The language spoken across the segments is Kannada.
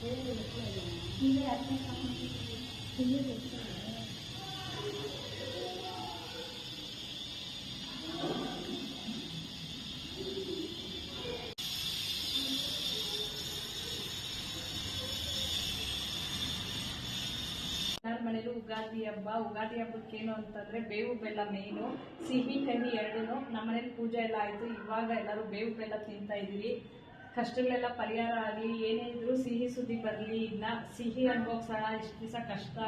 ಮನೇಲಿ ಯುಗಾದಿ ಹಬ್ಬಕ್ಕೆ ಏನು ಅಂತಂದ್ರೆ ಬೇವು ಬೆಲ್ಲ ಮೇನು, ಸಿಹಿ ಕಹಿ ಎರಡೂ. ನಮ್ಮನೇಲಿ ಪೂಜೆ ಎಲ್ಲ ಆಯ್ತು. ಇವಾಗ ಎಲ್ಲರೂ ಬೇವು ಬೆಲ್ಲ ತಿಂತಾ ಇದೀವಿ. ಕಷ್ಟಗಳೆಲ್ಲ ಪರಿಹಾರ ಆಗಲಿ, ಏನೇ ಇದ್ರು ಸಿಹಿ ಸುದ್ದಿ ಬರಲಿ. ಇನ್ನ ಸಿಹಿ ಅನುಭವಿಸೋಣ. ಇಷ್ಟು ದಿವಸ ಕಷ್ಟ,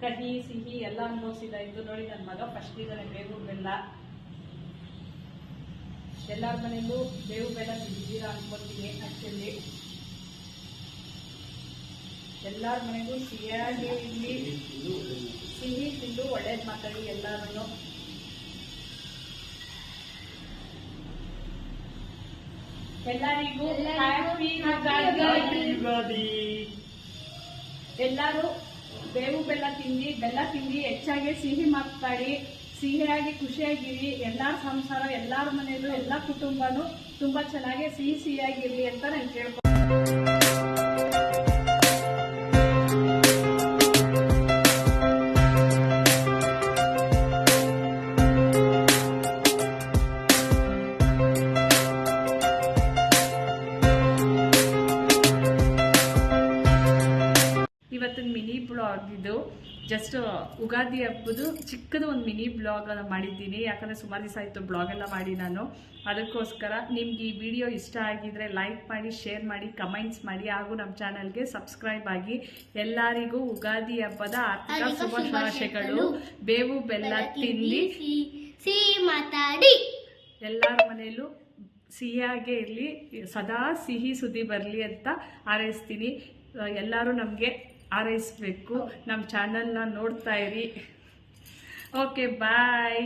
ಕಹಿ ಸಿಹಿ ಎಲ್ಲ ಅನುಭವಿಸಿದಾಯ್ತು. ನೋಡಿ, ನನ್ನ ಮಗ ಫಸ್ಟ್ ಇದ್ದಾನೆ ಬೇವು ಬೆಲ್ಲ. ಎಲ್ಲರ ಮನೆಯಲ್ಲೂ ಬೇವು ಬೆಲ್ಲ ತಿಂದಿದ್ದೀರಾ ಅನ್ಕೊತೀನಿ. ಆಕ್ಚುಲಿ ಎಲ್ಲರ ಮನೆಗೂ ಸಿಹಿಯಾಗಿ ಇಲ್ಲಿ ಸಿಹಿ ತಿಂದು ಒಳ್ಳೇದು ಮಾತಾಡಿ ಎಲ್ಲರೂ. ಎಲ್ಲರಿಗೂ ಹ್ಯಾಪಿ ಯುಗಾದಿ. ಎಲ್ಲರೂ ಬೇವು ಬೆಲ್ಲ ತಿಂದು ಹೆಚ್ಚಾಗಿ ಸಿಹಿ ಮಾತಾಡಿ, ಸಿಹಿಯಾಗಿ ಖುಷಿಯಾಗಿರಿ. ಎಲ್ಲರ ಸಂಸಾರ, ಎಲ್ಲರ ಮನೆಯಲ್ಲೂ ಎಲ್ಲ ಕುಟುಂಬನೂ ತುಂಬಾ ಚೆನ್ನಾಗಿ ಸಿಹಿಯಾಗಿರ್ಲಿ ಅಂತ ನಾನು ಕೇಳ್ಕೊಂಡು ಇವತ್ತಿನ ಮಿನಿ ಬ್ಲಾಗ್ ಇದು. ಜಸ್ಟ್ ಯುಗಾದಿ ಹಬ್ಬದು ಚಿಕ್ಕದು ಒಂದು ಮಿನಿ ಬ್ಲಾಗ್ ಮಾಡಿದ್ದೀನಿ. ಯಾಕಂದರೆ ಸುಮಾರು ದಿವಸ ಆಯಿತು ಬ್ಲಾಗ್ ಎಲ್ಲ ಮಾಡಿ ನಾನು. ಅದಕ್ಕೋಸ್ಕರ ನಿಮ್ಗೆ ಈ ವಿಡಿಯೋ ಇಷ್ಟ ಆಗಿದ್ರೆ ಲೈಕ್ ಮಾಡಿ, ಶೇರ್ ಮಾಡಿ, ಕಮೆಂಟ್ಸ್ ಮಾಡಿ, ಹಾಗೂ ನಮ್ಮ ಚಾನಲ್ಗೆ ಸಬ್ಸ್ಕ್ರೈಬ್ ಆಗಿ. ಎಲ್ಲರಿಗೂ ಯುಗಾದಿ ಹಬ್ಬದ ಆರ್ಥಿಕ ಶುಭಾಶಯಗಳು. ಬೇವು ಬೆಲ್ಲ ತಿಂದು ಸಿಹಿ ಮಾತಾಡಿ ಎಲ್ಲರ ಮನೆಯಲ್ಲೂ ಸಿಹಿಯಾಗೇ ಇರಲಿ, ಸದಾ ಸಿಹಿ ಸುದ್ದಿ ಬರಲಿ ಅಂತ ಹಾರೈಸ್ತೀನಿ. ಎಲ್ಲರೂ ನಮಗೆ ಹಾರೈಸಬೇಕು. ನಮ್ಮ ಚಾನಲ್ನ ನೋಡ್ತಾ ಇರಿ. ಓಕೆ, ಬಾಯ್.